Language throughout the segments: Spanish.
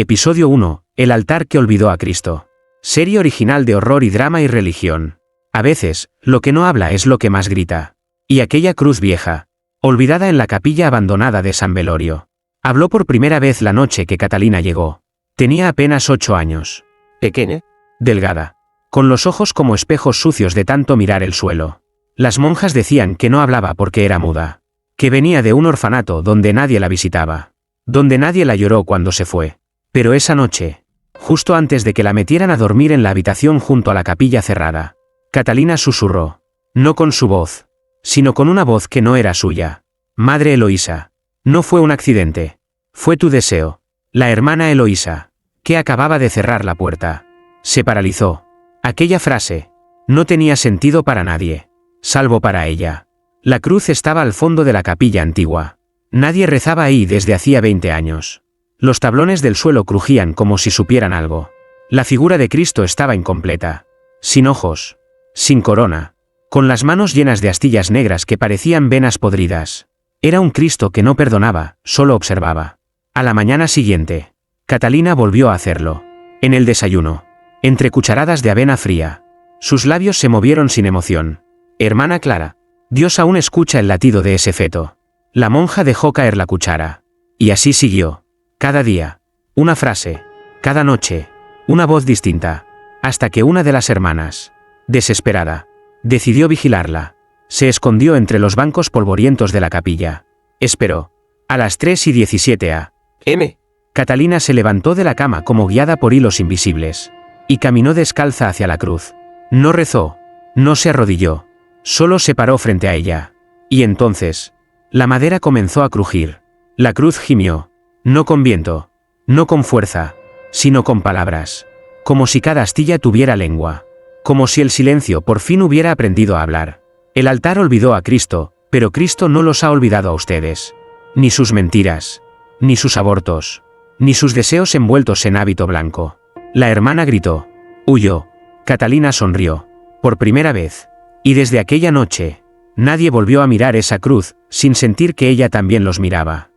Episodio 1. El altar que olvidó a Cristo. Serie original de horror y drama y religión. A veces, lo que no habla es lo que más grita. Y aquella cruz vieja, olvidada en la capilla abandonada de San Velorio, habló por primera vez la noche que Catalina llegó. Tenía apenas 8 años. ¿Pequeña? Delgada, con los ojos como espejos sucios de tanto mirar el suelo. Las monjas decían que no hablaba porque era muda, que venía de un orfanato donde nadie la visitaba, donde nadie la lloró cuando se fue. Pero esa noche, justo antes de que la metieran a dormir en la habitación junto a la capilla cerrada, Catalina susurró, no con su voz, sino con una voz que no era suya. Madre Eloísa, no fue un accidente, fue tu deseo. La hermana Eloísa, que acababa de cerrar la puerta, se paralizó. Aquella frase no tenía sentido para nadie, salvo para ella. La cruz estaba al fondo de la capilla antigua. Nadie rezaba ahí desde hacía 20 años. Los tablones del suelo crujían como si supieran algo. La figura de Cristo estaba incompleta, sin ojos, sin corona, con las manos llenas de astillas negras que parecían venas podridas. Era un Cristo que no perdonaba, solo observaba. A la mañana siguiente, Catalina volvió a hacerlo. En el desayuno, entre cucharadas de avena fría, sus labios se movieron sin emoción. Hermana Clara, Dios aún escucha el latido de ese feto. La monja dejó caer la cuchara. Y así siguió. Cada día, una frase, cada noche, una voz distinta, hasta que una de las hermanas, desesperada, decidió vigilarla. Se escondió entre los bancos polvorientos de la capilla. Esperó. A las 3:17 a.m. Catalina se levantó de la cama como guiada por hilos invisibles, y caminó descalza hacia la cruz. No rezó, no se arrodilló, solo se paró frente a ella. Y entonces, la madera comenzó a crujir. La cruz gimió. No con viento, no con fuerza, sino con palabras. Como si cada astilla tuviera lengua. Como si el silencio por fin hubiera aprendido a hablar. El altar olvidó a Cristo, pero Cristo no los ha olvidado a ustedes. Ni sus mentiras, ni sus abortos, ni sus deseos envueltos en hábito blanco. La hermana gritó. Huyó. Catalina sonrió. Por primera vez. Y desde aquella noche, nadie volvió a mirar esa cruz, sin sentir que ella también los miraba.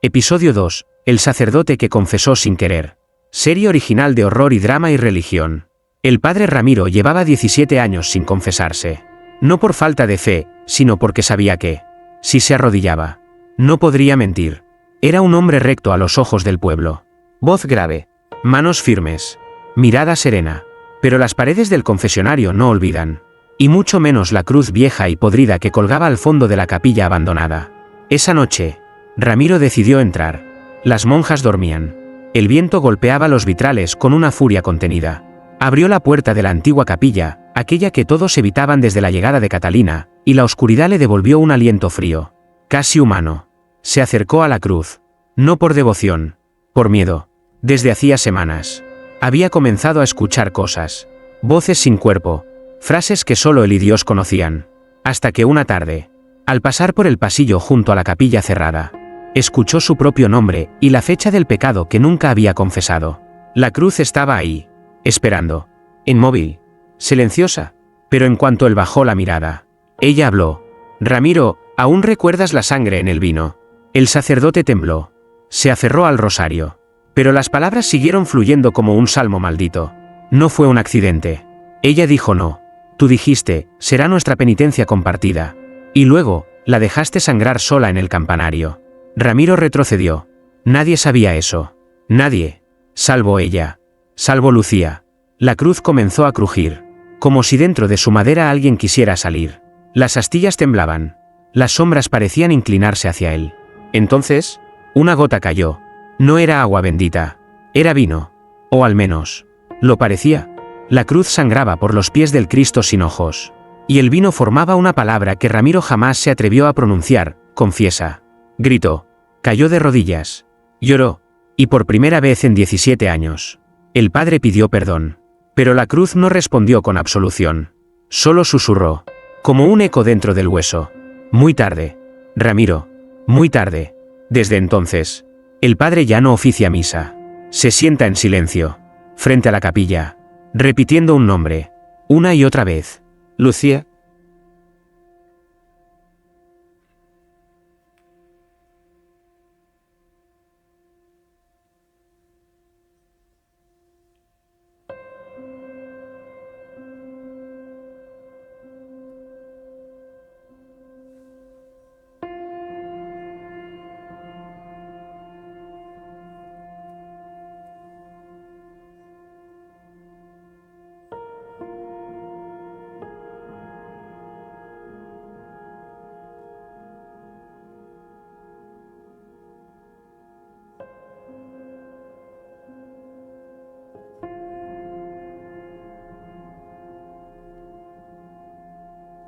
Episodio 2. El sacerdote que confesó sin querer. Serie original de horror y drama y religión. El padre Ramiro llevaba 17 años sin confesarse. No por falta de fe, sino porque sabía que, si se arrodillaba, no podría mentir. Era un hombre recto a los ojos del pueblo. Voz grave, manos firmes, mirada serena. Pero las paredes del confesionario no olvidan. Y mucho menos la cruz vieja y podrida que colgaba al fondo de la capilla abandonada. Esa noche, Ramiro decidió entrar. Las monjas dormían. El viento golpeaba los vitrales con una furia contenida. Abrió la puerta de la antigua capilla, aquella que todos evitaban desde la llegada de Catalina, y la oscuridad le devolvió un aliento frío, casi humano. Se acercó a la cruz. No por devoción, por miedo. Desde hacía semanas, había comenzado a escuchar cosas, voces sin cuerpo, frases que solo él y Dios conocían. Hasta que una tarde, al pasar por el pasillo junto a la capilla cerrada, escuchó su propio nombre y la fecha del pecado que nunca había confesado. La cruz estaba ahí, esperando, inmóvil, silenciosa, pero en cuanto él bajó la mirada, ella habló. Ramiro, ¿aún recuerdas la sangre en el vino? El sacerdote tembló. Se aferró al rosario. Pero las palabras siguieron fluyendo como un salmo maldito. No fue un accidente. Ella dijo no. Tú dijiste, será nuestra penitencia compartida. Y luego, la dejaste sangrar sola en el campanario. Ramiro retrocedió. Nadie sabía eso. Nadie. Salvo ella. Salvo Lucía. La cruz comenzó a crujir. Como si dentro de su madera alguien quisiera salir. Las astillas temblaban. Las sombras parecían inclinarse hacia él. Entonces, una gota cayó. No era agua bendita. Era vino. O al menos, lo parecía. La cruz sangraba por los pies del Cristo sin ojos. Y el vino formaba una palabra que Ramiro jamás se atrevió a pronunciar, confiesa. Gritó. Cayó de rodillas. Lloró. Y por primera vez en 17 años, el padre pidió perdón. Pero la cruz no respondió con absolución. Solo susurró, como un eco dentro del hueso. Muy tarde, Ramiro, muy tarde. Desde entonces, el padre ya no oficia misa. Se sienta en silencio, frente a la capilla, repitiendo un nombre, una y otra vez. Lucía.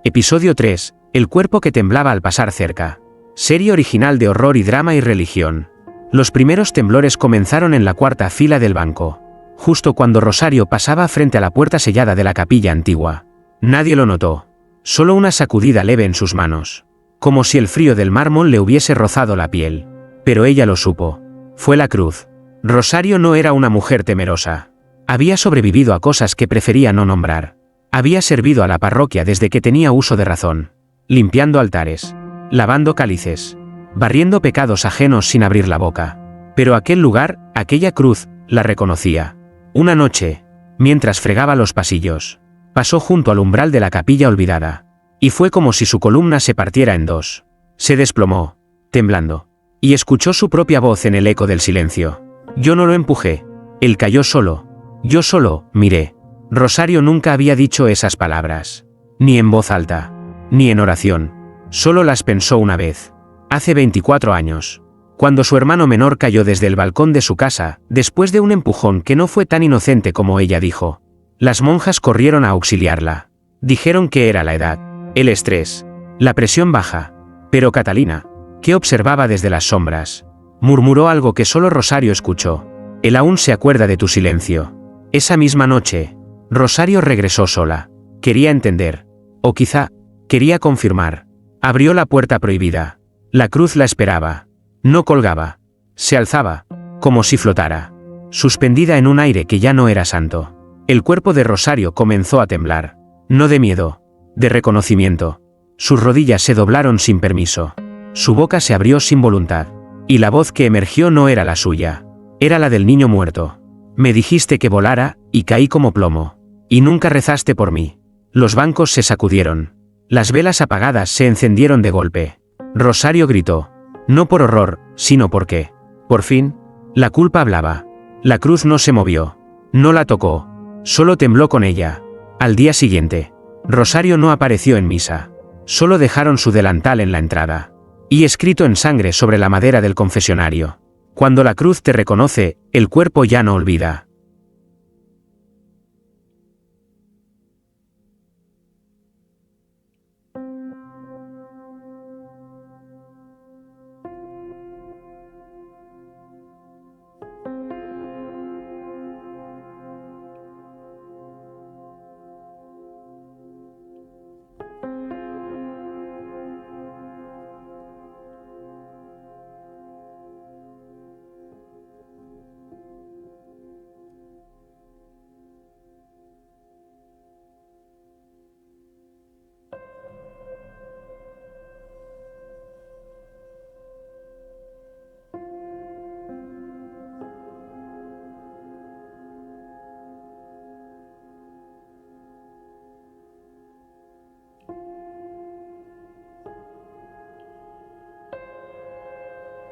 Episodio 3. El cuerpo que temblaba al pasar cerca. Serie original de horror y drama y religión. Los primeros temblores comenzaron en la cuarta fila del banco, justo cuando Rosario pasaba frente a la puerta sellada de la capilla antigua. Nadie lo notó. Solo una sacudida leve en sus manos, como si el frío del mármol le hubiese rozado la piel. Pero ella lo supo. Fue la cruz. Rosario no era una mujer temerosa. Había sobrevivido a cosas que prefería no nombrar. Había servido a la parroquia desde que tenía uso de razón, limpiando altares, lavando cálices, barriendo pecados ajenos sin abrir la boca. Pero aquel lugar, aquella cruz, la reconocía. Una noche, mientras fregaba los pasillos, pasó junto al umbral de la capilla olvidada, y fue como si su columna se partiera en dos. Se desplomó, temblando, y escuchó su propia voz en el eco del silencio. Yo no lo empujé, él cayó solo, yo solo, miré. Rosario nunca había dicho esas palabras, ni en voz alta, ni en oración, solo las pensó una vez, hace 24 años, cuando su hermano menor cayó desde el balcón de su casa, después de un empujón que no fue tan inocente como ella dijo. Las monjas corrieron a auxiliarla. Dijeron que era la edad, el estrés, la presión baja, pero Catalina, que observaba desde las sombras, murmuró algo que solo Rosario escuchó. Él aún se acuerda de tu silencio. Esa misma noche, Rosario regresó sola. Quería entender. O quizá, quería confirmar. Abrió la puerta prohibida. La cruz la esperaba. No colgaba. Se alzaba, como si flotara, suspendida en un aire que ya no era santo. El cuerpo de Rosario comenzó a temblar. No de miedo, de reconocimiento. Sus rodillas se doblaron sin permiso. Su boca se abrió sin voluntad. Y la voz que emergió no era la suya. Era la del niño muerto. Me dijiste que volara, y caí como plomo. Y nunca rezaste por mí. Los bancos se sacudieron. Las velas apagadas se encendieron de golpe. Rosario gritó. No por horror, sino porque, por fin, la culpa hablaba. La cruz no se movió. No la tocó. Solo tembló con ella. Al día siguiente, Rosario no apareció en misa. Solo dejaron su delantal en la entrada. Y escrito en sangre sobre la madera del confesionario. Cuando la cruz te reconoce, el cuerpo ya no olvida.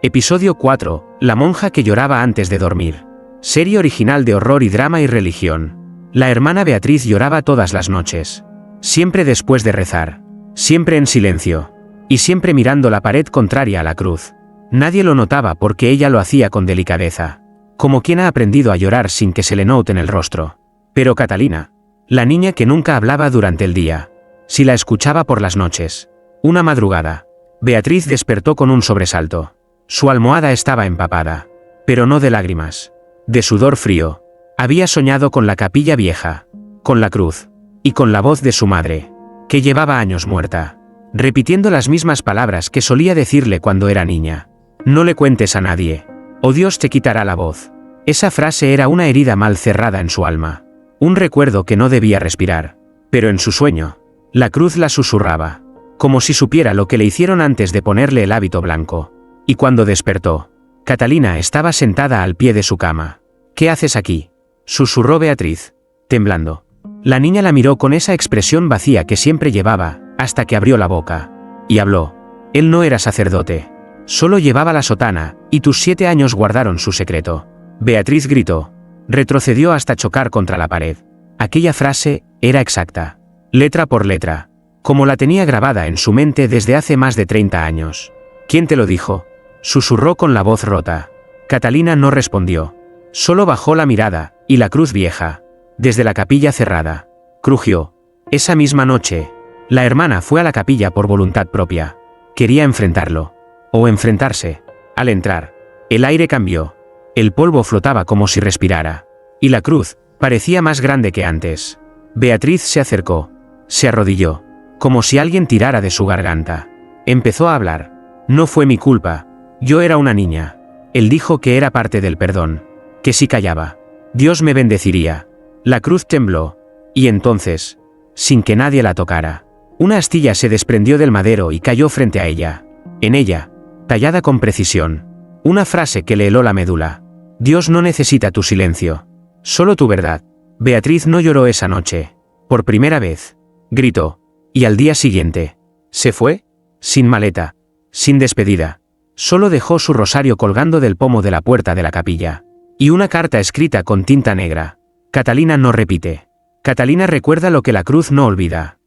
Episodio 4. La monja que lloraba antes de dormir. Serie original de horror y drama y religión. La hermana Beatriz lloraba todas las noches. Siempre después de rezar. Siempre en silencio. Y siempre mirando la pared contraria a la cruz. Nadie lo notaba porque ella lo hacía con delicadeza. Como quien ha aprendido a llorar sin que se le note en el rostro. Pero Catalina, la niña que nunca hablaba durante el día, si la escuchaba por las noches. Una madrugada, Beatriz despertó con un sobresalto. Su almohada estaba empapada. pero no de lágrimas, de sudor frío. Había soñado con la capilla vieja, con la cruz, y con la voz de su madre, que llevaba años muerta, repitiendo las mismas palabras que solía decirle cuando era niña. No le cuentes a nadie, o Dios te quitará la voz. Esa frase era una herida mal cerrada en su alma, un recuerdo que no debía respirar, pero en su sueño, la cruz la susurraba, como si supiera lo que le hicieron antes de ponerle el hábito blanco. Y cuando despertó, Catalina estaba sentada al pie de su cama. «¿Qué haces aquí?», susurró Beatriz, temblando. La niña la miró con esa expresión vacía que siempre llevaba, hasta que abrió la boca. Y habló. «Él no era sacerdote. Solo llevaba la sotana, y tus 7 años guardaron su secreto». Beatriz gritó. Retrocedió hasta chocar contra la pared. Aquella frase era exacta, letra por letra, como la tenía grabada en su mente desde hace más de 30 años. «¿Quién te lo dijo?», susurró con la voz rota. Catalina no respondió. Solo bajó la mirada, y la cruz vieja, desde la capilla cerrada, crujió. Esa misma noche, la hermana fue a la capilla por voluntad propia. Quería enfrentarlo, o enfrentarse. Al entrar, el aire cambió. El polvo flotaba como si respirara, y la cruz parecía más grande que antes. Beatriz se acercó, se arrodilló, como si alguien tirara de su garganta. Empezó a hablar. «No fue mi culpa. Yo era una niña. Él dijo que era parte del perdón, que si callaba, Dios me bendeciría». La cruz tembló, y entonces, sin que nadie la tocara, una astilla se desprendió del madero y cayó frente a ella. En ella, tallada con precisión, una frase que le heló la médula. «Dios no necesita tu silencio, solo tu verdad». Beatriz no lloró esa noche. Por primera vez, gritó, y al día siguiente, se fue, sin maleta, sin despedida. Solo dejó su rosario colgando del pomo de la puerta de la capilla, y una carta escrita con tinta negra. Catalina no repite. Catalina recuerda lo que la cruz no olvida.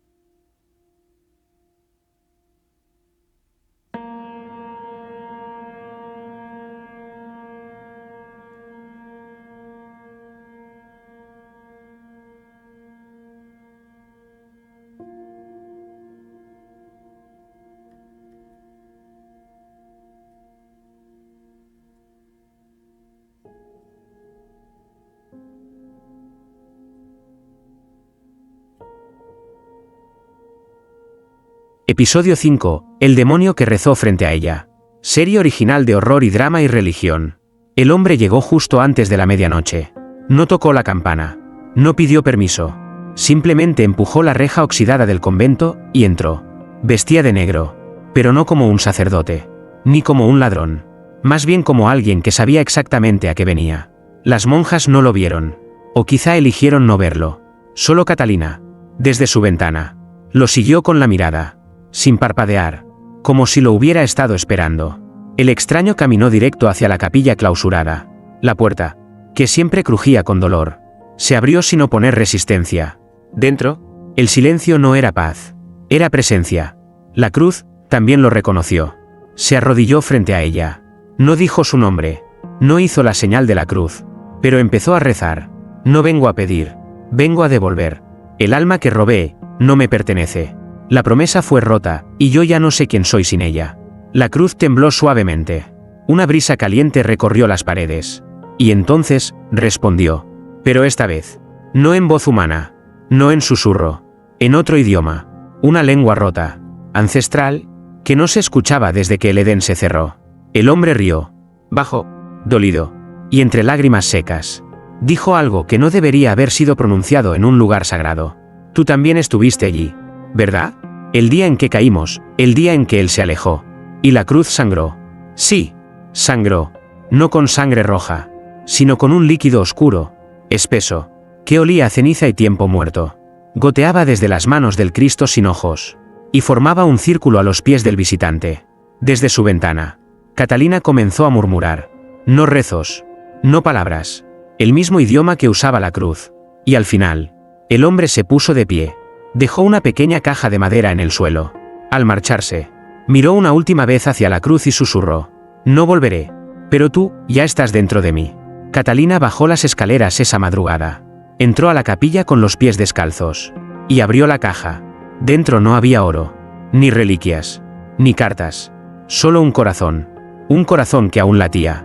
Episodio 5. El demonio que rezó frente a ella. Serie original de horror y drama y religión. El hombre llegó justo antes de la medianoche. No tocó la campana. No pidió permiso. Simplemente empujó la reja oxidada del convento y entró. Vestía de negro, pero no como un sacerdote, ni como un ladrón. Más bien como alguien que sabía exactamente a qué venía. Las monjas no lo vieron. O quizá eligieron no verlo. Solo Catalina, desde su ventana, lo siguió con la mirada. Sin parpadear, como si lo hubiera estado esperando. El extraño caminó directo hacia la capilla clausurada. La puerta, que siempre crujía con dolor, se abrió sin oponer resistencia. Dentro, el silencio no era paz, era presencia. La cruz también lo reconoció. Se arrodilló frente a ella. No dijo su nombre, no hizo la señal de la cruz, pero empezó a rezar. «No vengo a pedir, vengo a devolver. El alma que robé no me pertenece. La promesa fue rota, y yo ya no sé quién soy sin ella». La cruz tembló suavemente. Una brisa caliente recorrió las paredes. Y entonces, respondió. Pero esta vez, no en voz humana, no en susurro, en otro idioma, una lengua rota, ancestral, que no se escuchaba desde que el Edén se cerró. El hombre rió, bajo, dolido, y entre lágrimas secas. Dijo algo que no debería haber sido pronunciado en un lugar sagrado. «Tú también estuviste allí, ¿verdad? El día en que caímos, el día en que él se alejó. Y la cruz sangró». Sí, sangró. No con sangre roja, sino con un líquido oscuro, espeso, que olía a ceniza y tiempo muerto. Goteaba desde las manos del Cristo sin ojos, y formaba un círculo a los pies del visitante. Desde su ventana, Catalina comenzó a murmurar. No rezos, no palabras, el mismo idioma que usaba la cruz. Y al final, el hombre se puso de pie. Dejó una pequeña caja de madera en el suelo. Al marcharse, miró una última vez hacia la cruz y susurró. «No volveré, pero tú ya estás dentro de mí». Catalina bajó las escaleras esa madrugada. Entró a la capilla con los pies descalzos. Y abrió la caja. Dentro no había oro, ni reliquias, ni cartas. Solo un corazón que aún latía.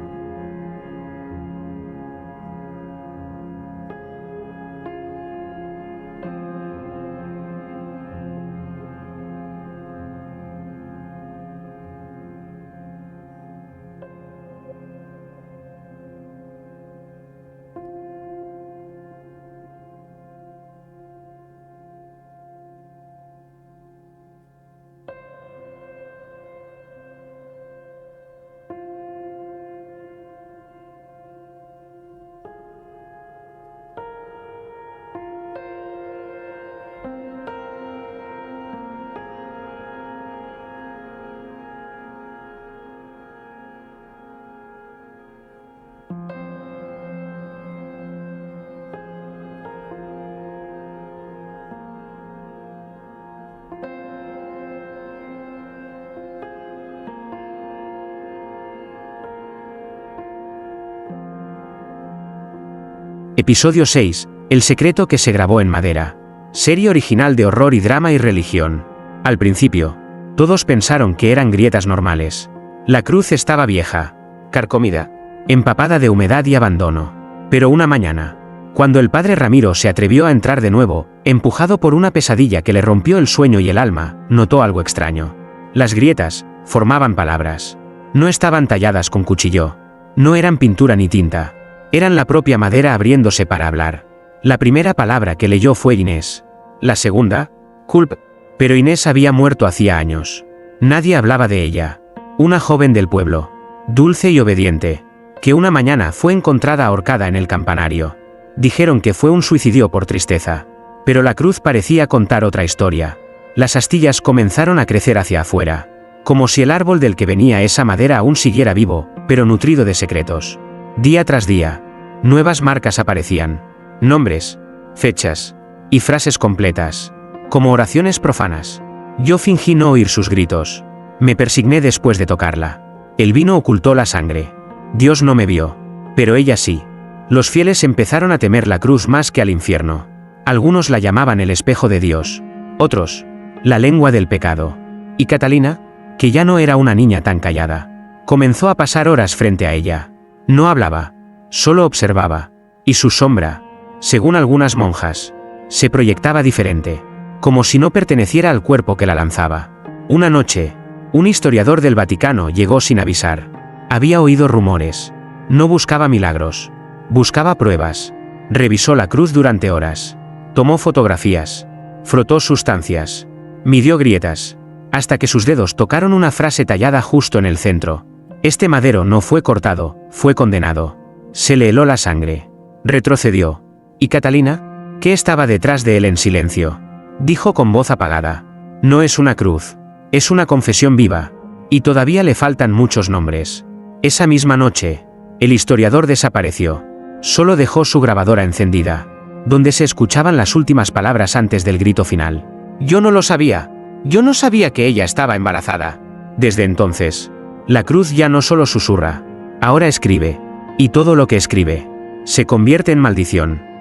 Episodio 6. El secreto que se grabó en madera. Serie original de horror y drama y religión. Al principio, todos pensaron que eran grietas normales. La cruz estaba vieja, carcomida, empapada de humedad y abandono. Pero una mañana, cuando el padre Ramiro se atrevió a entrar de nuevo, empujado por una pesadilla que le rompió el sueño y el alma, notó algo extraño. Las grietas formaban palabras. No estaban talladas con cuchillo. No eran pintura ni tinta. Eran la propia madera abriéndose para hablar. La primera palabra que leyó fue Inés. La segunda, culp. Pero Inés había muerto hacía años. Nadie hablaba de ella. Una joven del pueblo, dulce y obediente, que una mañana fue encontrada ahorcada en el campanario. Dijeron que fue un suicidio por tristeza. Pero la cruz parecía contar otra historia. Las astillas comenzaron a crecer hacia afuera, como si el árbol del que venía esa madera aún siguiera vivo, pero nutrido de secretos. Día tras día, nuevas marcas aparecían, nombres, fechas y frases completas, como oraciones profanas. Yo fingí no oír sus gritos. Me persigné después de tocarla. El vino ocultó la sangre. Dios no me vio, pero ella sí. Los fieles empezaron a temer la cruz más que al infierno. Algunos la llamaban el espejo de Dios, otros, la lengua del pecado. Y Catalina, que ya no era una niña tan callada, comenzó a pasar horas frente a ella. No hablaba, solo observaba, y su sombra, según algunas monjas, se proyectaba diferente, como si no perteneciera al cuerpo que la lanzaba. Una noche, un historiador del Vaticano llegó sin avisar. Había oído rumores. No buscaba milagros. Buscaba pruebas. Revisó la cruz durante horas. Tomó fotografías. Frotó sustancias. Midió grietas. Hasta que sus dedos tocaron una frase tallada justo en el centro. Este madero no fue cortado, fue condenado. Se le heló la sangre. Retrocedió. ¿Y Catalina? ¿Qué estaba detrás de él en silencio? Dijo con voz apagada. No es una cruz. Es una confesión viva. Y todavía le faltan muchos nombres. Esa misma noche, el historiador desapareció. Solo dejó su grabadora encendida, donde se escuchaban las últimas palabras antes del grito final. Yo no lo sabía. Yo no sabía que ella estaba embarazada. Desde entonces, la cruz ya no solo susurra, ahora escribe. Y todo lo que escribe se convierte en maldición.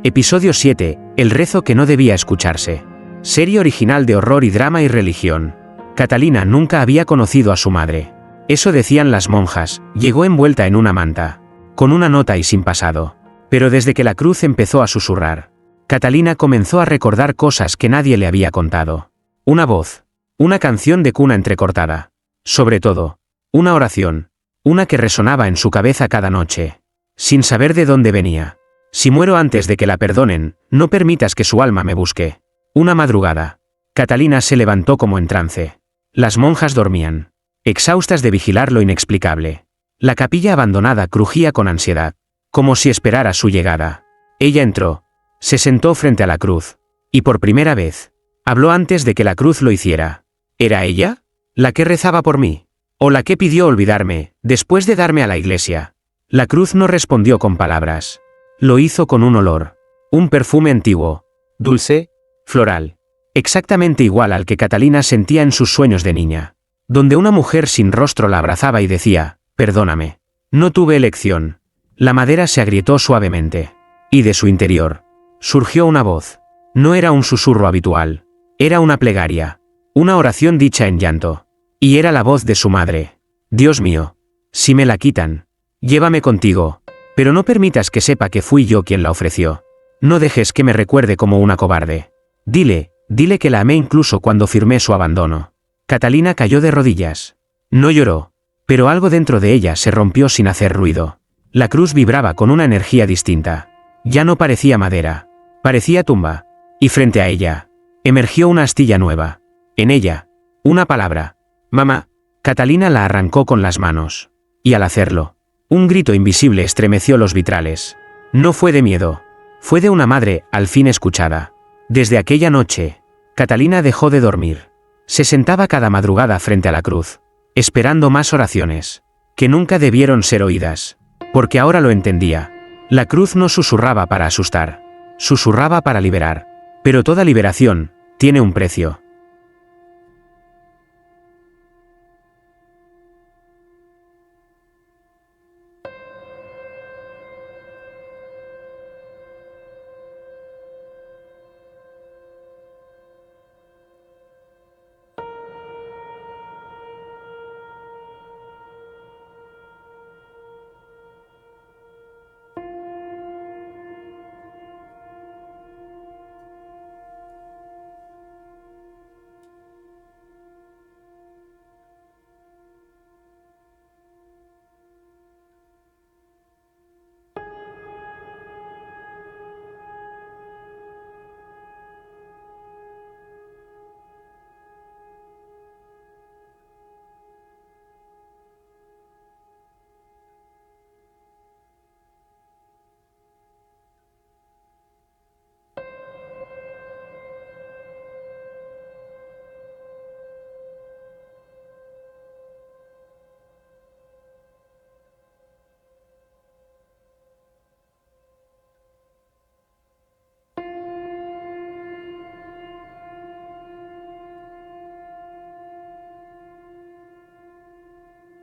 Episodio 7. El rezo que no debía escucharse. Serie original de horror y drama y religión. Catalina nunca había conocido a su madre. Eso decían las monjas. Llegó envuelta en una manta, con una nota y sin pasado. Pero desde que la cruz empezó a susurrar, Catalina comenzó a recordar cosas que nadie le había contado. Una voz, una canción de cuna entrecortada. Sobre todo, una oración, una que resonaba en su cabeza cada noche, sin saber de dónde venía. Si muero antes de que la perdonen, no permitas que su alma me busque. Una madrugada, Catalina se levantó como en trance. Las monjas dormían, exhaustas de vigilar lo inexplicable. La capilla abandonada crujía con ansiedad, como si esperara su llegada. Ella entró, se sentó frente a la cruz, y por primera vez, habló antes de que la cruz lo hiciera. ¿Era ella? ¿La que rezaba por mí? ¿O la que pidió olvidarme, después de darme a la iglesia? La cruz no respondió con palabras. Lo hizo con un olor, un perfume antiguo, dulce, floral, exactamente igual al que Catalina sentía en sus sueños de niña, donde una mujer sin rostro la abrazaba y decía, perdóname. No tuve elección. La madera se agrietó suavemente, y de su interior surgió una voz. No era un susurro habitual, era una plegaria, una oración dicha en llanto, y era la voz de su madre. Dios mío, si me la quitan, llévame contigo. Pero no permitas que sepa que fui yo quien la ofreció. No dejes que me recuerde como una cobarde. Dile que la amé incluso cuando firmé su abandono. Catalina cayó de rodillas. No lloró, pero algo dentro de ella se rompió sin hacer ruido. La cruz vibraba con una energía distinta. Ya no parecía madera, parecía tumba. Y frente a ella, emergió una astilla nueva. En ella, una palabra. Mamá. Catalina la arrancó con las manos. Y al hacerlo, un grito invisible estremeció los vitrales. No fue de miedo, fue de una madre, al fin escuchada. Desde aquella noche, Catalina dejó de dormir. Se sentaba cada madrugada frente a la cruz, esperando más oraciones, que nunca debieron ser oídas. Porque ahora lo entendía. La cruz no susurraba para asustar, susurraba para liberar. Pero toda liberación tiene un precio.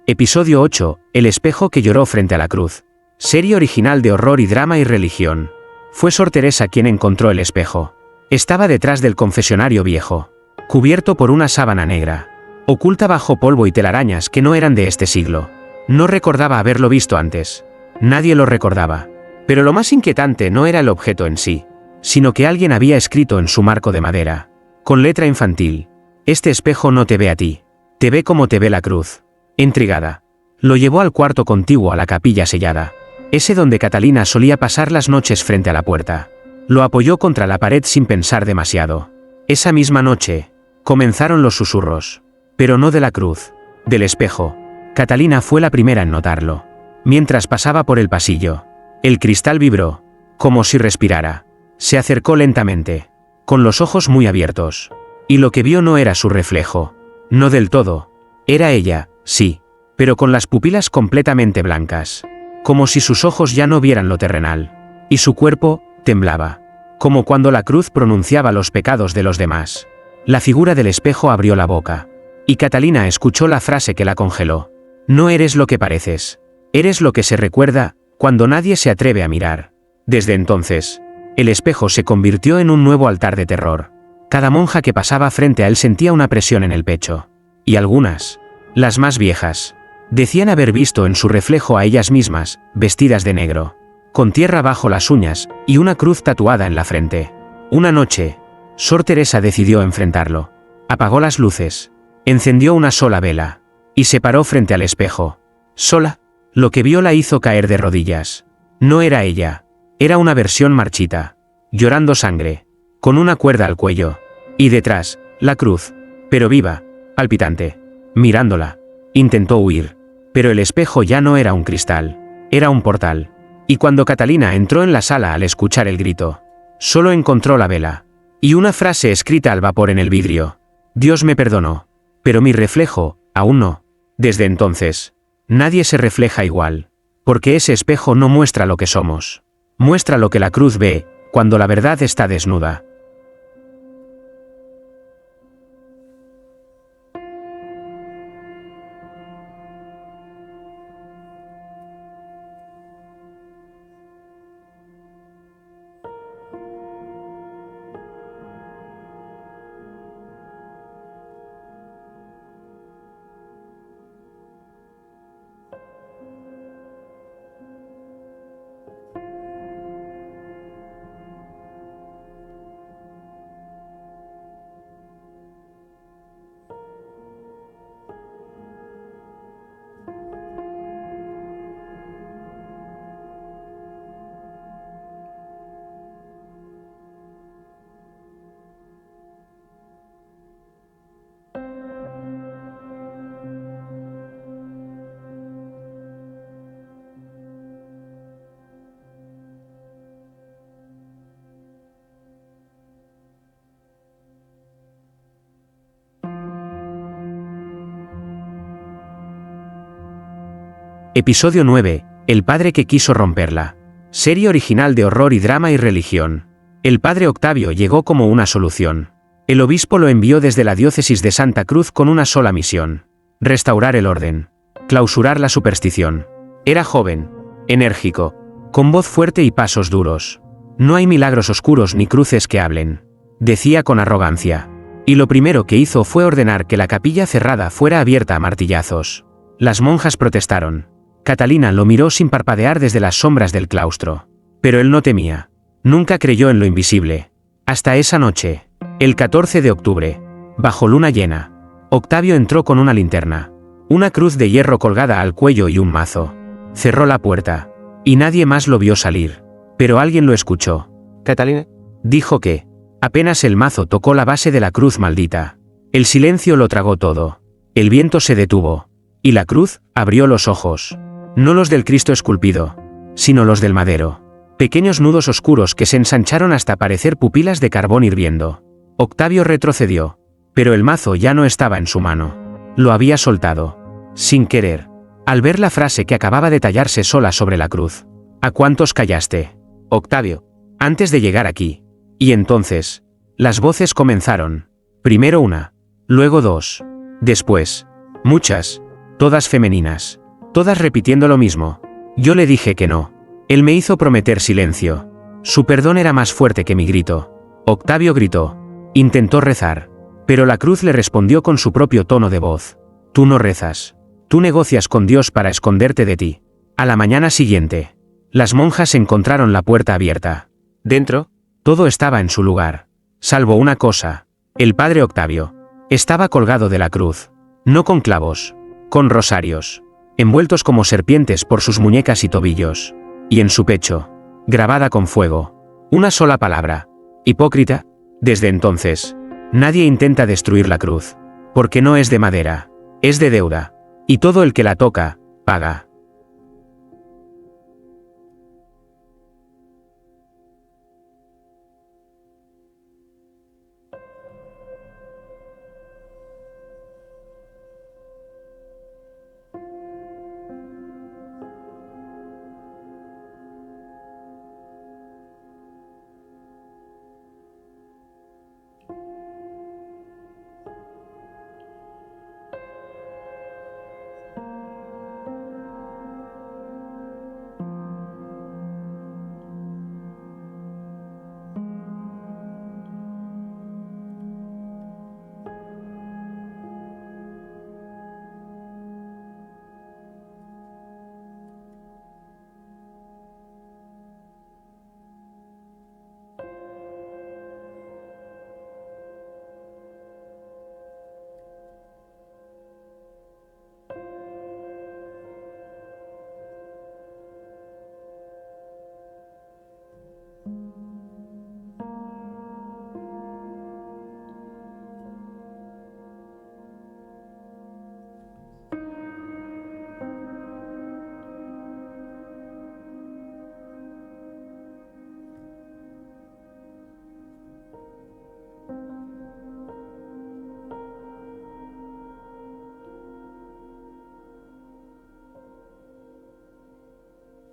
Episodio 8. El espejo que lloró frente a la cruz. Serie original de horror y drama y religión. Fue Sor Teresa quien encontró el espejo. Estaba detrás del confesionario viejo, cubierto por una sábana negra, oculta bajo polvo y telarañas que no eran de este siglo. No recordaba haberlo visto antes. Nadie lo recordaba. Pero lo más inquietante no era el objeto en sí, sino que alguien había escrito en su marco de madera, con letra infantil: este espejo no te ve a ti, te ve como te ve la cruz. Intrigada, lo llevó al cuarto contiguo a la capilla sellada, ese donde Catalina solía pasar las noches frente a la puerta. Lo apoyó contra la pared sin pensar demasiado. Esa misma noche, comenzaron los susurros. Pero no de la cruz, del espejo. Catalina fue la primera en notarlo. Mientras pasaba por el pasillo, el cristal vibró, como si respirara. Se acercó lentamente, con los ojos muy abiertos. Y lo que vio no era su reflejo. No del todo. Era ella, sí, pero con las pupilas completamente blancas. Como si sus ojos ya no vieran lo terrenal. Y su cuerpo temblaba, como cuando la cruz pronunciaba los pecados de los demás. La figura del espejo abrió la boca. Y Catalina escuchó la frase que la congeló. No eres lo que pareces. Eres lo que se recuerda, cuando nadie se atreve a mirar. Desde entonces, el espejo se convirtió en un nuevo altar de terror. Cada monja que pasaba frente a él sentía una presión en el pecho. Y algunas, las más viejas, decían haber visto en su reflejo a ellas mismas, vestidas de negro, con tierra bajo las uñas y una cruz tatuada en la frente. Una noche, Sor Teresa decidió enfrentarlo. Apagó las luces, encendió una sola vela, y se paró frente al espejo. Sola, lo que vio la hizo caer de rodillas. No era ella, era una versión marchita, llorando sangre, con una cuerda al cuello. Y detrás, la cruz, pero viva, palpitante. Mirándola, intentó huir, pero el espejo ya no era un cristal, era un portal. Y cuando Catalina entró en la sala al escuchar el grito, solo encontró la vela y una frase escrita al vapor en el vidrio: Dios me perdonó, pero mi reflejo, aún no. Desde entonces, nadie se refleja igual, porque ese espejo no muestra lo que somos, muestra lo que la cruz ve, cuando la verdad está desnuda. Episodio 9. El padre que quiso romperla. Serie original de horror y drama y religión. El padre Octavio llegó como una solución. El obispo lo envió desde la diócesis de Santa Cruz con una sola misión: restaurar el orden, clausurar la superstición. Era joven, enérgico, con voz fuerte y pasos duros. No hay milagros oscuros ni cruces que hablen, decía con arrogancia. Y lo primero que hizo fue ordenar que la capilla cerrada fuera abierta a martillazos. Las monjas protestaron. Catalina lo miró sin parpadear desde las sombras del claustro. Pero él no temía. Nunca creyó en lo invisible. Hasta esa noche, el 14 de octubre, bajo luna llena, Octavio entró con una linterna, una cruz de hierro colgada al cuello y un mazo. Cerró la puerta, y nadie más lo vio salir. Pero alguien lo escuchó. Catalina, Dijo que, apenas el mazo tocó la base de la cruz maldita, el silencio lo tragó todo. El viento se detuvo, y la cruz abrió los ojos. No los del Cristo esculpido, sino los del madero. Pequeños nudos oscuros que se ensancharon hasta parecer pupilas de carbón hirviendo. Octavio retrocedió, pero el mazo ya no estaba en su mano. Lo había soltado, sin querer, al ver la frase que acababa de tallarse sola sobre la cruz. ¿A cuántos callaste, Octavio, antes de llegar aquí? Y entonces, las voces comenzaron. Primero una, luego dos, después, muchas, todas femeninas, todas repitiendo lo mismo. Yo le dije que no. Él me hizo prometer silencio. Su perdón era más fuerte que mi grito. Octavio gritó. Intentó rezar. Pero la cruz le respondió con su propio tono de voz. Tú no rezas. Tú negocias con Dios para esconderte de ti. A la mañana siguiente, las monjas encontraron la puerta abierta. dentro, Todo estaba en su lugar. Salvo una cosa. El padre Octavio estaba colgado de la cruz. No con clavos, con rosarios, envueltos como serpientes por sus muñecas y tobillos. Y en su pecho, grabada con fuego, una sola palabra: hipócrita. Desde entonces, nadie intenta destruir la cruz, porque no es de madera, es de deuda, y todo el que la toca, paga.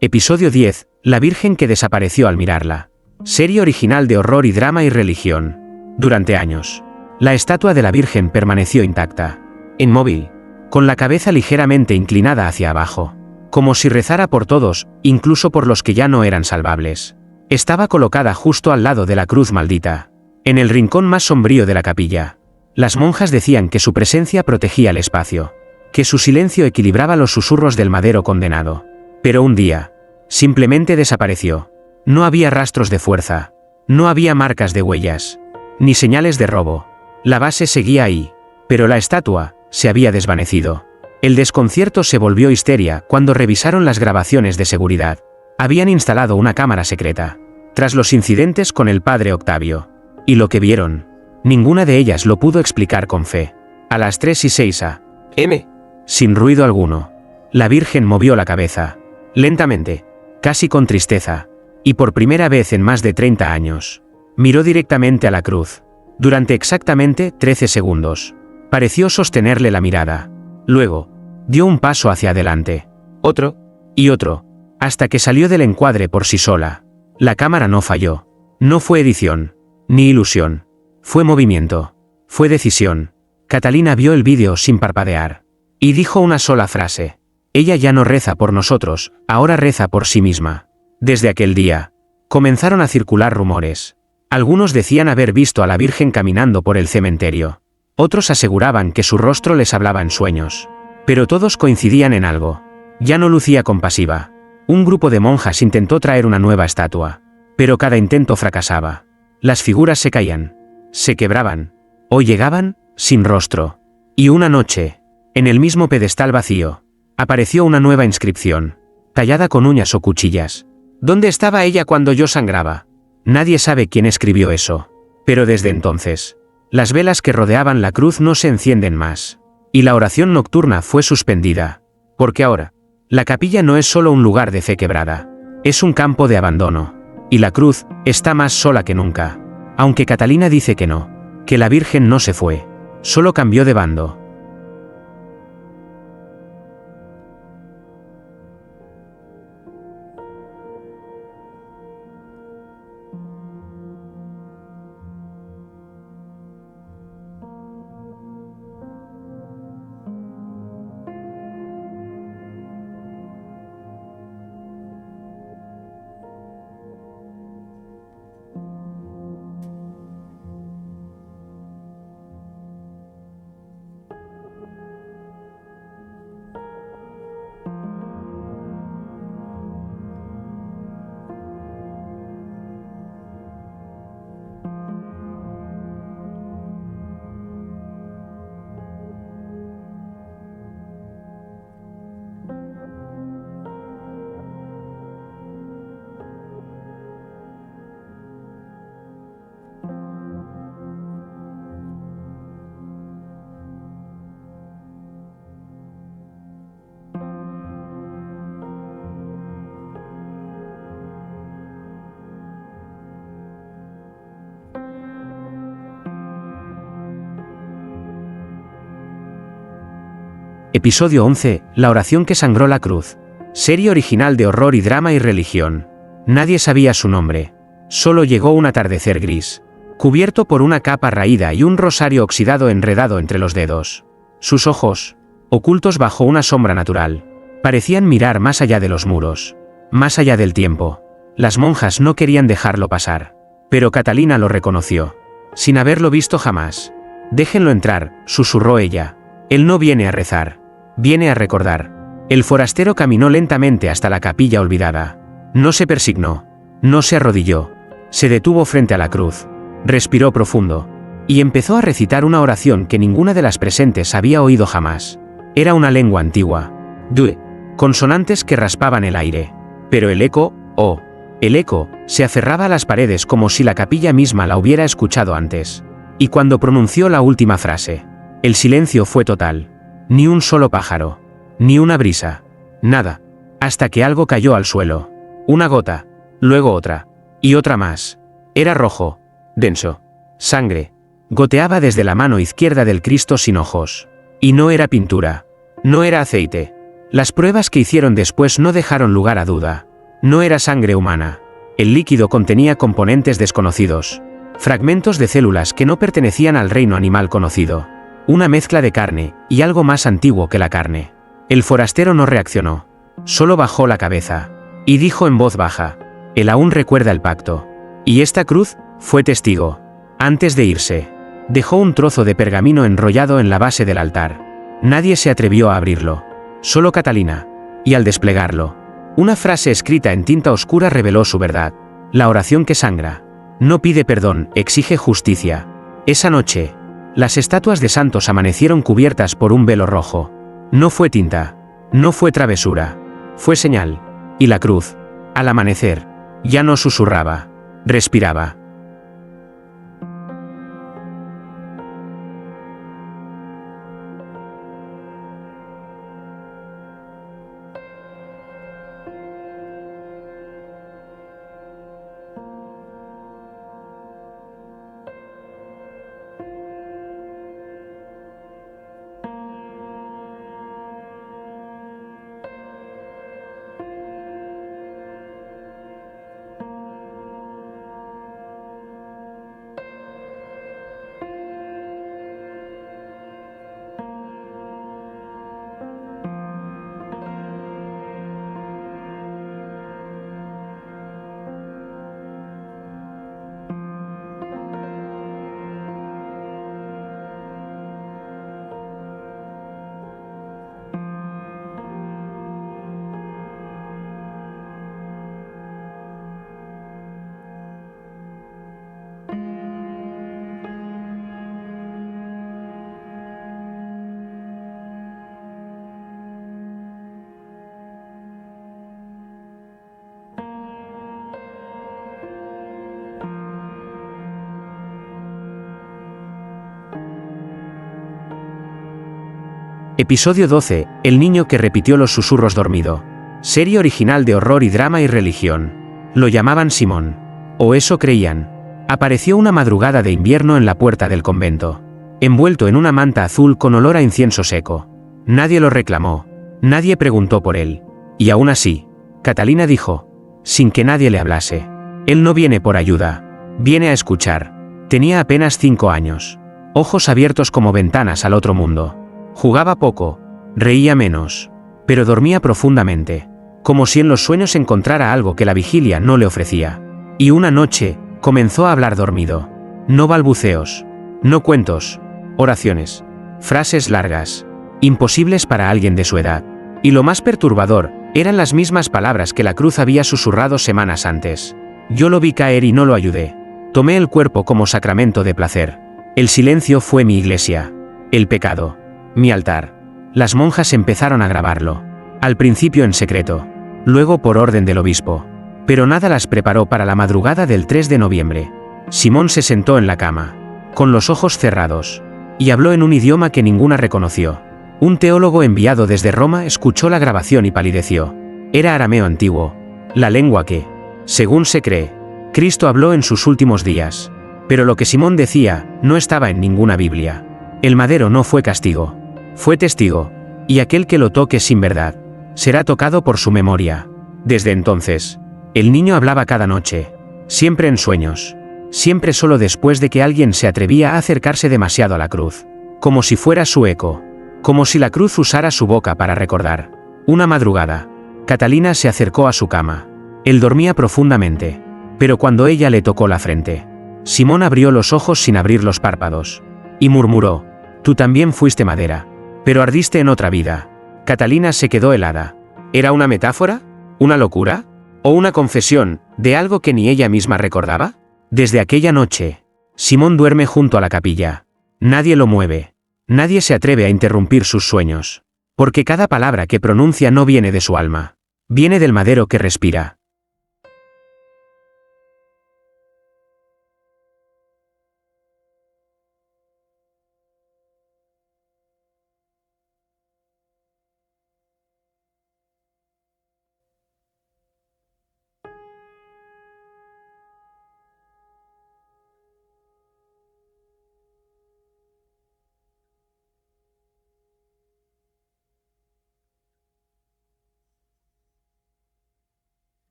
Episodio 10. La Virgen que desapareció al mirarla. Serie original de horror y drama y religión. Durante años, la estatua de la Virgen permaneció intacta, inmóvil, con la cabeza ligeramente inclinada hacia abajo, como si rezara por todos, incluso por los que ya no eran salvables. Estaba colocada justo al lado de la cruz maldita, en el rincón más sombrío de la capilla. Las monjas decían que su presencia protegía el espacio, que su silencio equilibraba los susurros del madero condenado. Pero un día, simplemente desapareció. No había rastros de fuerza, no había marcas de huellas, ni señales de robo. La base seguía ahí, pero la estatua se había desvanecido. El desconcierto se volvió histeria cuando revisaron las grabaciones de seguridad. Habían instalado una cámara secreta, tras los incidentes con el padre Octavio. Y lo que vieron, ninguna de ellas lo pudo explicar con fe. A las 3:06 M. sin ruido alguno, la Virgen movió la cabeza, lentamente, casi con tristeza, y por primera vez en más de 30 años, miró directamente a la cruz. Durante exactamente 13 segundos, pareció sostenerle la mirada. Luego, dio un paso hacia adelante. Otro. Y otro, hasta que salió del encuadre por sí sola. La cámara no falló. No fue edición, ni ilusión. Fue movimiento. Fue decisión. Catalina vio el vídeo sin parpadear. Y dijo una sola frase. Ella ya no reza por nosotros, ahora reza por sí misma. Desde aquel día, comenzaron a circular rumores. Algunos decían haber visto a la Virgen caminando por el cementerio. Otros aseguraban que su rostro les hablaba en sueños. Pero todos coincidían en algo. Ya no lucía compasiva. Un grupo de monjas intentó traer una nueva estatua. Pero cada intento fracasaba. Las figuras se caían. Se quebraban. O llegaban, sin rostro. Y una noche, en el mismo pedestal vacío, apareció una nueva inscripción, tallada con uñas o cuchillas. ¿Dónde estaba ella cuando yo sangraba? Nadie sabe quién escribió eso. Pero desde entonces, las velas que rodeaban la cruz no se encienden más. Y la oración nocturna fue suspendida. Porque ahora, la capilla no es solo un lugar de fe quebrada. Es un campo de abandono. Y la cruz está más sola que nunca. Aunque Catalina dice que no. Que la Virgen no se fue. Solo cambió de bando. Episodio 11, La oración que sangró la cruz. Serie original de horror y drama y religión. Nadie sabía su nombre. Solo llegó un atardecer gris, cubierto por una capa raída y un rosario oxidado enredado entre los dedos. Sus ojos, ocultos bajo una sombra natural, parecían mirar más allá de los muros, más allá del tiempo. Las monjas no querían dejarlo pasar. Pero Catalina lo reconoció, sin haberlo visto jamás. «Déjenlo entrar», susurró ella. «Él no viene a rezar. Viene a recordar». El forastero caminó lentamente hasta la capilla olvidada. No se persignó. No se arrodilló. Se detuvo frente a la cruz. Respiró profundo. Y empezó a recitar una oración que ninguna de las presentes había oído jamás. Era una lengua antigua. Due. Consonantes que raspaban el aire. Pero el eco, el eco, se aferraba a las paredes como si la capilla misma la hubiera escuchado antes. Y cuando pronunció la última frase, el silencio fue total. Ni un solo pájaro. Ni una brisa. Nada. Hasta que algo cayó al suelo. Una gota. Luego otra. Y otra más. Era rojo. Denso. Sangre. Goteaba desde la mano izquierda del Cristo sin ojos. Y no era pintura. No era aceite. Las pruebas que hicieron después no dejaron lugar a duda. No era sangre humana. El líquido contenía componentes desconocidos. Fragmentos de células que no pertenecían al reino animal conocido. Una mezcla de carne, y algo más antiguo que la carne. El forastero no reaccionó. Solo bajó la cabeza. Y dijo en voz baja: «Él aún recuerda el pacto. Y esta cruz fue testigo». Antes de irse, dejó un trozo de pergamino enrollado en la base del altar. Nadie se atrevió a abrirlo. Solo Catalina. Y al desplegarlo, una frase escrita en tinta oscura reveló su verdad. La oración que sangra. No pide perdón, exige justicia. Esa noche, las estatuas de santos amanecieron cubiertas por un velo rojo. No fue tinta. No fue travesura. Fue señal. Y la cruz, al amanecer, ya no susurraba. Respiraba. Episodio 12. El niño que repitió los susurros dormido. Serie original de horror y drama y religión. Lo llamaban Simón. O eso creían. Apareció una madrugada de invierno en la puerta del convento. Envuelto en una manta azul con olor a incienso seco. Nadie lo reclamó. Nadie preguntó por él. Y aún así, Catalina dijo, sin que nadie le hablase: él no viene por ayuda. Viene a escuchar. Tenía apenas 5 años. Ojos abiertos como ventanas al otro mundo. Jugaba poco, reía menos, pero dormía profundamente, como si en los sueños encontrara algo que la vigilia no le ofrecía. Y una noche, comenzó a hablar dormido. No balbuceos, no cuentos, oraciones, frases largas, imposibles para alguien de su edad. Y lo más perturbador, eran las mismas palabras que la cruz había susurrado semanas antes. Yo lo vi caer y no lo ayudé. Tomé el cuerpo como sacramento de placer. El silencio fue mi iglesia. El pecado, mi altar. Las monjas empezaron a grabarlo. Al principio en secreto. Luego por orden del obispo. Pero nada las preparó para la madrugada del 3 de noviembre. Simón se sentó en la cama, con los ojos cerrados, y habló en un idioma que ninguna reconoció. Un teólogo enviado desde Roma escuchó la grabación y palideció. Era arameo antiguo, la lengua que, según se cree, Cristo habló en sus últimos días. Pero lo que Simón decía no estaba en ninguna Biblia. El madero no fue castigo. Fue testigo, y aquel que lo toque sin verdad, será tocado por su memoria. Desde entonces, el niño hablaba cada noche, siempre en sueños, siempre solo después de que alguien se atrevía a acercarse demasiado a la cruz, como si fuera su eco, como si la cruz usara su boca para recordar. Una madrugada, Catalina se acercó a su cama. Él dormía profundamente, pero cuando ella le tocó la frente, Simón abrió los ojos sin abrir los párpados, y murmuró: tú también fuiste madera, pero ardiste en otra vida. Catalina se quedó helada. ¿Era una metáfora? ¿Una locura? ¿O una confesión de algo que ni ella misma recordaba? Desde aquella noche, Simón duerme junto a la capilla. Nadie lo mueve. Nadie se atreve a interrumpir sus sueños. Porque cada palabra que pronuncia no viene de su alma. Viene del madero que respira.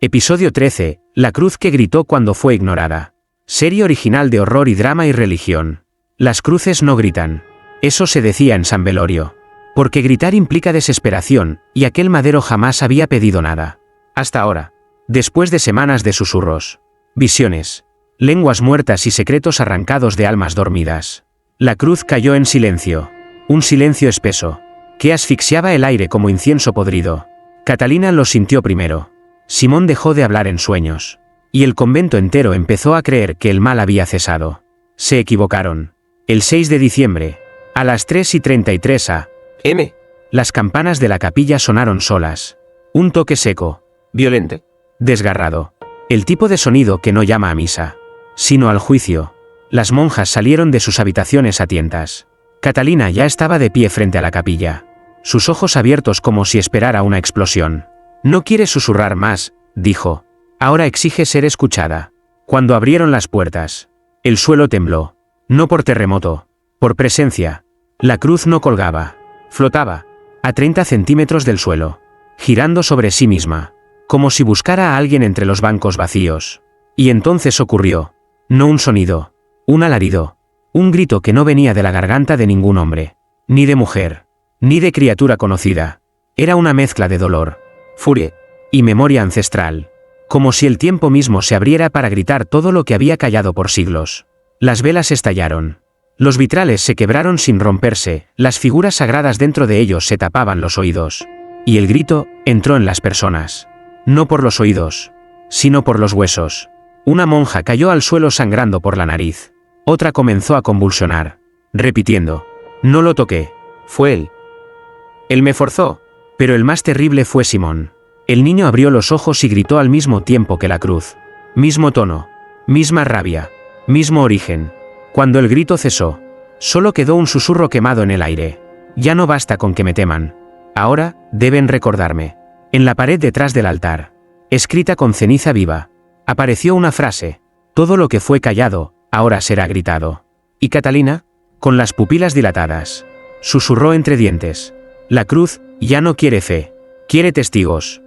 Episodio 13. La cruz que gritó cuando fue ignorada. Serie original de horror y drama y religión. Las cruces no gritan. Eso se decía en San Velorio. Porque gritar implica desesperación, y aquel madero jamás había pedido nada. Hasta ahora. Después de semanas de susurros, visiones, lenguas muertas y secretos arrancados de almas dormidas. La cruz cayó en silencio. Un silencio espeso, que asfixiaba el aire como incienso podrido. Catalina lo sintió primero. Simón dejó de hablar en sueños. Y el convento entero empezó a creer que el mal había cesado. Se equivocaron. El 6 de diciembre, a las 3:33 a.m., las campanas de la capilla sonaron solas. Un toque seco, violento, desgarrado. El tipo de sonido que no llama a misa, sino al juicio. Las monjas salieron de sus habitaciones a tientas. Catalina ya estaba de pie frente a la capilla, sus ojos abiertos como si esperara una explosión. No quiere susurrar más, dijo. Ahora exige ser escuchada. Cuando abrieron las puertas, el suelo tembló. No por terremoto, por presencia. La cruz no colgaba, flotaba, a 30 centímetros del suelo, girando sobre sí misma, como si buscara a alguien entre los bancos vacíos. Y entonces ocurrió. No un sonido, un alarido, un grito que no venía de la garganta de ningún hombre, ni de mujer, ni de criatura conocida. Era una mezcla de dolor, furia y memoria ancestral, como si el tiempo mismo se abriera para gritar todo lo que había callado por siglos. Las velas estallaron. Los vitrales se quebraron sin romperse, las figuras sagradas dentro de ellos se tapaban los oídos. Y el grito entró en las personas. No por los oídos, sino por los huesos. Una monja cayó al suelo sangrando por la nariz. Otra comenzó a convulsionar, repitiendo: «No lo toqué, fue él. Él me forzó». Pero el más terrible fue Simón. El niño abrió los ojos y gritó al mismo tiempo que la cruz. Mismo tono, misma rabia, mismo origen. Cuando el grito cesó, solo quedó un susurro quemado en el aire. «Ya no basta con que me teman. Ahora, deben recordarme». En la pared detrás del altar, escrita con ceniza viva, apareció una frase: «Todo lo que fue callado, ahora será gritado». Y Catalina, con las pupilas dilatadas, susurró entre dientes: «La cruz ya no quiere fe, quiere testigos».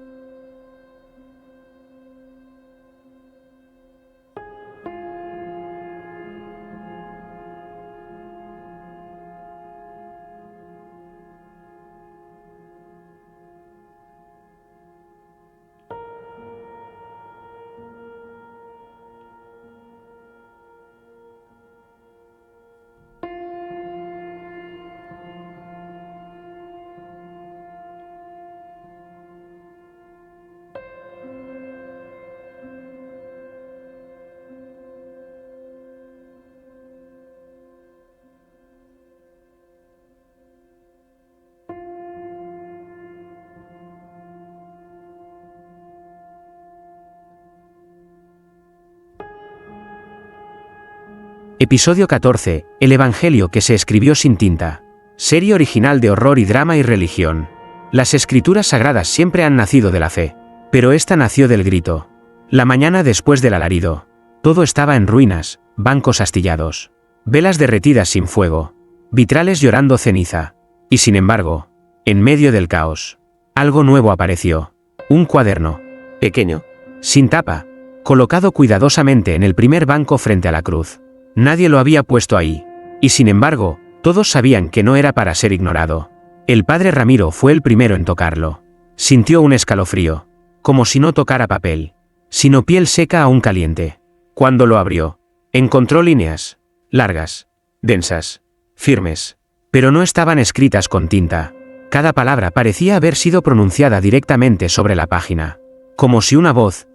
Episodio 14. El Evangelio que se escribió sin tinta. Serie original de horror y drama y religión. Las escrituras sagradas siempre han nacido de la fe, pero esta nació del grito. La mañana después del alarido, todo estaba en ruinas, bancos astillados, velas derretidas sin fuego, vitrales llorando ceniza. Y sin embargo, en medio del caos, algo nuevo apareció. Un cuaderno, Pequeño. sin tapa, colocado cuidadosamente en el primer banco frente a la cruz. Nadie lo había puesto ahí, y sin embargo, todos sabían que no era para ser ignorado. El padre Ramiro fue el primero en tocarlo. Sintió un escalofrío, como si no tocara papel, sino piel seca aún caliente. Cuando lo abrió, encontró líneas, largas, densas, firmes, pero no estaban escritas con tinta. Cada palabra parecía haber sido pronunciada directamente sobre la página, como si una voz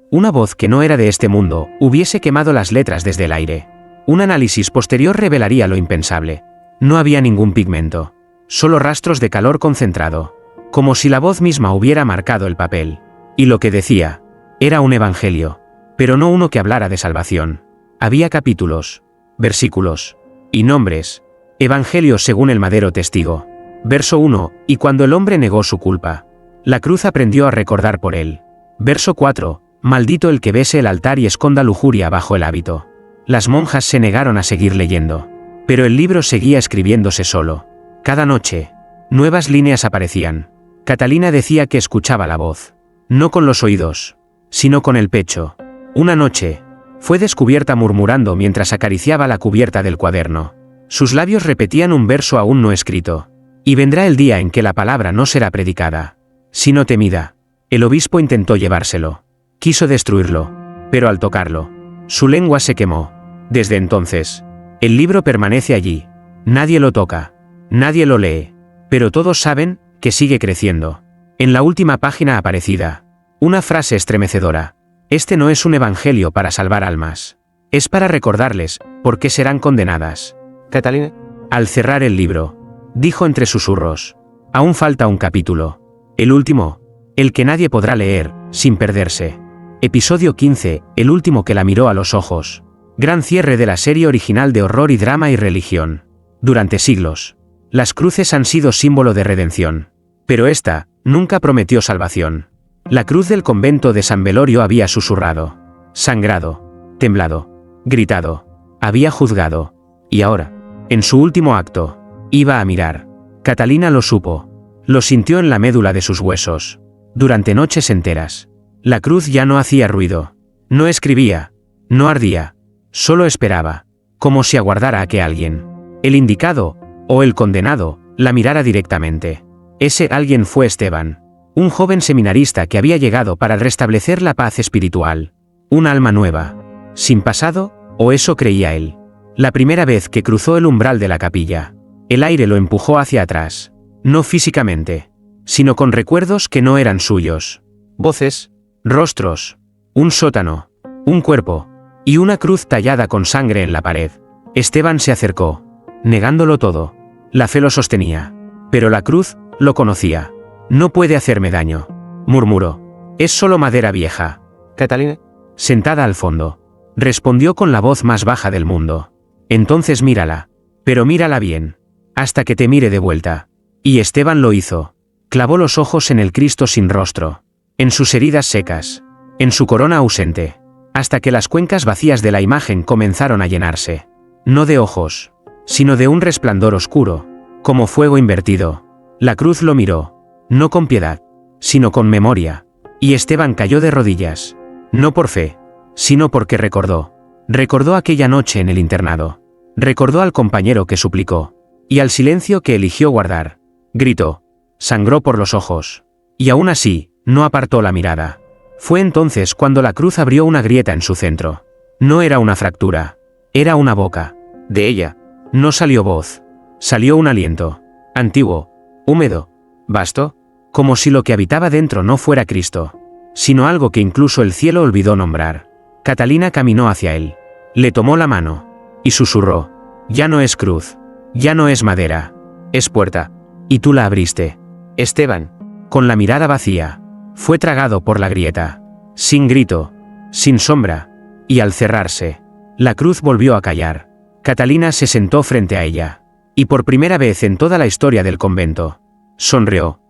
que no era de este mundo, hubiese quemado las letras desde el aire. Un análisis posterior revelaría lo impensable. No había ningún pigmento, solo rastros de calor concentrado, como si la voz misma hubiera marcado el papel. Y lo que decía, era un evangelio, pero no uno que hablara de salvación. Había capítulos, versículos y nombres. Evangelio según el madero testigo. Verso 1, y cuando el hombre negó su culpa, la cruz aprendió a recordar por él. Verso 4, maldito el que bese el altar y esconda lujuria bajo el hábito. Las monjas se negaron a seguir leyendo, pero el libro seguía escribiéndose solo. Cada noche, nuevas líneas aparecían. Catalina decía que escuchaba la voz, no con los oídos, sino con el pecho. Una noche, fue descubierta murmurando mientras acariciaba la cubierta del cuaderno. Sus labios repetían un verso aún no escrito. Y vendrá el día en que la palabra no será predicada, sino temida. El obispo intentó llevárselo. Quiso destruirlo, pero al tocarlo, su lengua se quemó. Desde entonces, el libro permanece allí. Nadie lo toca, nadie lo lee, pero todos saben que sigue creciendo. En la última página aparecida, una frase estremecedora: este no es un evangelio para salvar almas. Es para recordarles por qué serán condenadas. Catalina. Al cerrar el libro, dijo entre susurros: aún falta un capítulo. El último, el que nadie podrá leer, sin perderse. Episodio 15, el último que la miró a los ojos. Gran cierre de la serie original de horror y drama y religión. Durante siglos, las cruces han sido símbolo de redención. Pero esta, nunca prometió salvación. La cruz del convento de San Velorio había susurrado, sangrado, temblado, gritado, había juzgado. Y ahora, en su último acto, iba a mirar. Catalina lo supo, lo sintió en la médula de sus huesos. Durante noches enteras, la cruz ya no hacía ruido, no escribía, No ardía. Solo esperaba, como si aguardara a que alguien, el indicado, o el condenado, la mirara directamente. Ese alguien fue Esteban, un joven seminarista que había llegado para restablecer la paz espiritual. Un alma nueva, sin pasado, o eso creía él. La primera vez que cruzó el umbral de la capilla, el aire lo empujó hacia atrás, no físicamente, sino con recuerdos que no eran suyos. Voces. Rostros, un sótano, un cuerpo, y una cruz tallada con sangre en la pared. Esteban se acercó, negándolo todo. La fe lo sostenía, pero la cruz lo conocía. No puede hacerme daño, murmuró. Es solo madera vieja. Catalina. Sentada al fondo, respondió con la voz más baja del mundo. Entonces mírala, pero mírala bien, hasta que te mire de vuelta. Y Esteban lo hizo. Clavó los ojos en el Cristo sin rostro, en sus heridas secas, en su corona ausente, hasta que las cuencas vacías de la imagen comenzaron a llenarse. No de ojos, sino de un resplandor oscuro, como fuego invertido. La cruz lo miró, no con piedad, sino con memoria, y Esteban cayó de rodillas, no por fe, sino porque recordó. Recordó aquella noche en el internado, recordó al compañero que suplicó, y al silencio que eligió guardar. Gritó, sangró por los ojos, y aún así, no apartó la mirada. Fue entonces cuando la cruz abrió una grieta en su centro. No era una fractura, era una boca. De ella, no salió voz, salió un aliento, antiguo, húmedo, vasto, como si lo que habitaba dentro no fuera Cristo, sino algo que incluso el cielo olvidó nombrar. Catalina caminó hacia él, le tomó la mano, y susurró, ya no es cruz, ya no es madera, es puerta, y tú la abriste. Esteban, con la mirada vacía, fue tragado por la grieta, sin grito, sin sombra, y al cerrarse, la cruz volvió a callar. Catalina se sentó frente a ella, y por primera vez en toda la historia del convento, sonrió.